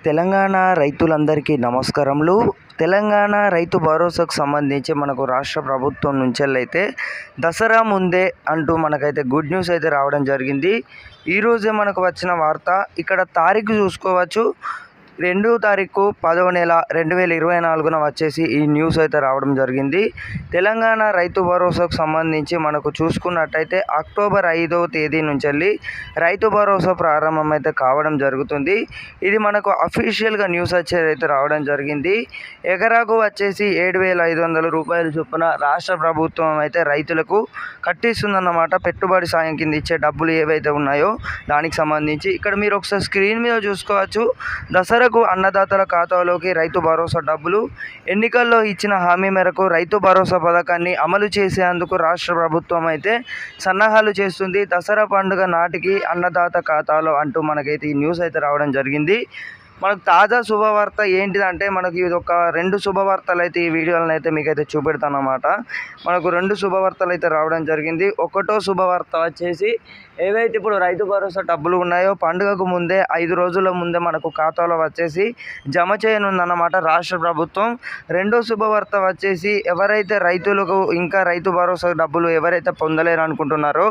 తెలంగాణ రైతులందరికీ నమస్కారములు. తెలంగాణ రైతు భరోసాకు సంబంధించి మనకు రాష్ట్ర ప్రభుత్వం నుంచెల్లైతే దసరా ముందే అంటూ మనకైతే గుడ్ న్యూస్ అయితే రావడం జరిగింది. ఈరోజే మనకు వచ్చిన వార్త. ఇక్కడ తారీఖు చూసుకోవచ్చు, 2వ తారీఖు 10వ నెల 2024 వచ్చేసి ఈ న్యూస్ అయితే రావడం జరిగింది. తెలంగాణ రైతు భరోసాకు సంబంధించి మనకు చూసుకున్నట్టయితే అక్టోబర్ 5వ తేదీ నుంచి రైతు భరోసా ప్రారంభం అయితే కావడం జరుగుతుంది. ఇది మనకు అఫీషియల్గా న్యూస్ అయితే రావడం జరిగింది. ఎకరాకు వచ్చేసి 7,500 రూపాయల చొప్పున రాష్ట్ర ప్రభుత్వం అయితే రైతులకు కట్టిస్తుందన్నమాట. పెట్టుబడి సాయం కింద ఇచ్చే డబ్బులు ఏవైతే ఉన్నాయో దానికి సంబంధించి ఇక్కడ మీరు ఒకసారి స్క్రీన్ మీద చూసుకోవచ్చు. దసరాకు అన్నదాతల ఖాతాలోకి రైతు భరోసా డబ్బులు. ఎన్నికల్లో ఇచ్చిన హామీ మేరకు రైతు భరోసా పథకాన్ని అమలు చేసేందుకు రాష్ట్ర ప్రభుత్వం అయితే సన్నాహాలు చేస్తుంది. దసరా పండుగ నాటికి అన్నదాత ఖాతాలో అంటూ మనకైతే ఈ న్యూస్ అయితే రావడం జరిగింది. మనకు తాజా శుభవార్త ఏంటిదంటే మనకి ఇది ఒక 2 శుభవార్తలు అయితే ఈ వీడియోలను అయితే మీకైతే చూపెడతాను అన్నమాట. మనకు 2 శుభవార్తలు అయితే రావడం జరిగింది. ఒకటో శుభవార్త వచ్చేసి ఏవైతే ఇప్పుడు రైతు భరోసా డబ్బులు ఉన్నాయో పండుగకు ముందే 5 రోజుల ముందే మనకు ఖాతాలో వచ్చేసి జమ చేయనుందన్నమాట రాష్ట్ర ప్రభుత్వం. రెండో శుభవార్త వచ్చేసి ఎవరైతే రైతులకు ఇంకా రైతు భరోసా డబ్బులు ఎవరైతే పొందలేరు అనుకుంటున్నారో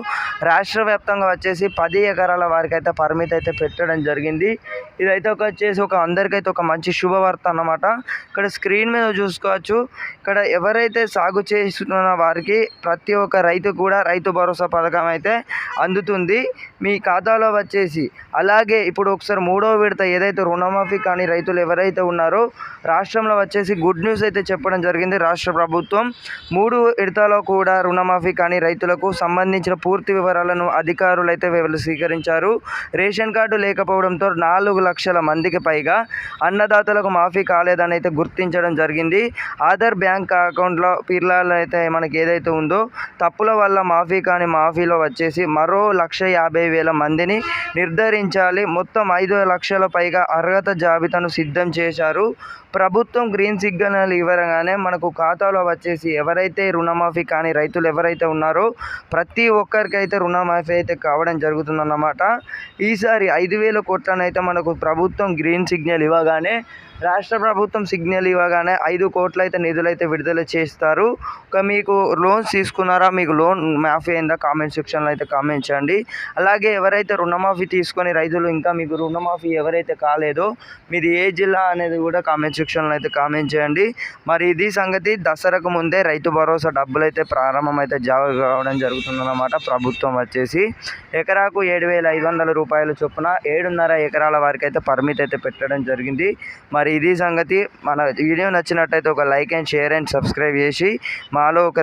రాష్ట్ర వ్యాప్తంగా వచ్చేసి 10 ఎకరాల వారికి అయితే పరిమితి అయితే పెట్టడం జరిగింది. ఇదైతే వచ్చేసి అందరికైతే ఒక మంచి శుభవార్త అన్నమాట. ఇక్కడ స్క్రీన్ మీద చూసుకోవచ్చు. ఇక్కడ ఎవరైతే సాగు చేస్తున్న వారికి ప్రతి ఒక్క రైతు కూడా రైతు భరోసా పథకం అయితే అందుతుంది మీ ఖాతాలో వచ్చేసి. అలాగే ఇప్పుడు ఒకసారి 3వ విడత ఏదైతే రుణమాఫీ కానీ రైతులు ఎవరైతే ఉన్నారో రాష్ట్రంలో వచ్చేసి గుడ్ న్యూస్ అయితే చెప్పడం జరిగింది రాష్ట్ర ప్రభుత్వం. 3 విడతలో కూడా రుణమాఫీ కానీ రైతులకు సంబంధించిన పూర్తి వివరాలను అధికారులు అయితే స్వీకరించారు. రేషన్ కార్డు లేకపోవడంతో 4 లక్షల మందికి పైగా అన్నదాతలకు మాఫీ కాలేదని అయితే గుర్తించడం జరిగింది. ఆధార్ బ్యాంక్ అకౌంట్లో పిల్లలు అయితే మనకి ఏదైతే ఉందో తప్పుల వల్ల మాఫీ కానీ మాఫీలో వచ్చేసి మరో 1,50,000 మందిని నిర్ధారించాలి. మొత్తం 5 లక్షల పైగా అర్హత జాబితాను సిద్ధం చేశారు ప్రభుత్వం. గ్రీన్ సిగ్నల్ ఇవ్వగానే మనకు ఖాతాలో వచ్చేసి ఎవరైతే రుణమాఫీ కానీ రైతులు ఎవరైతే ఉన్నారో ప్రతి ఒక్కరికైతే రుణమాఫీ అయితే కావడం జరుగుతుందన్నమాట. ఈసారి 5,000 కోట్లను అయితే మనకు ప్రభుత్వం గ్రీన్ సిగ్నల్ ఇవ్వగానే రాష్ట్ర ప్రభుత్వం సిగ్నల్ ఇవ్వగానే 5 కోట్ల అయితే నిధులైతే విడుదల చేస్తారు. మీకు లోన్స్ తీసుకున్నారా, మీకు లోన్ మాఫీ అయిందా కామెంట్ సెక్షన్లో అయితే కామెంట్ చేయండి. అలాగే ఎవరైతే రుణమాఫీ తీసుకొని రైతులు ఇంకా మీకు రుణమాఫీ ఎవరైతే కాలేదో మీది ఏ జిల్లా అనేది కూడా కామెంట్ సెక్షన్లో అయితే కామెంట్ చేయండి. మరి ఇది సంగతి. దసరాకు ముందే రైతు భరోసా డబ్బులు అయితే ప్రారంభం అయితే కావడం జరుగుతుందన్నమాట. ప్రభుత్వం వచ్చేసి ఎకరాకు 7,500 రూపాయల చొప్పున 7.5 ఎకరాల వారికి అయితే పరిమితి అయితే పెట్టడం జరిగింది. మరి ఇది సంగతి. మన వీడియో నచ్చినట్టయితే ఒక like and share and subscribe చేసి మాలో ఒక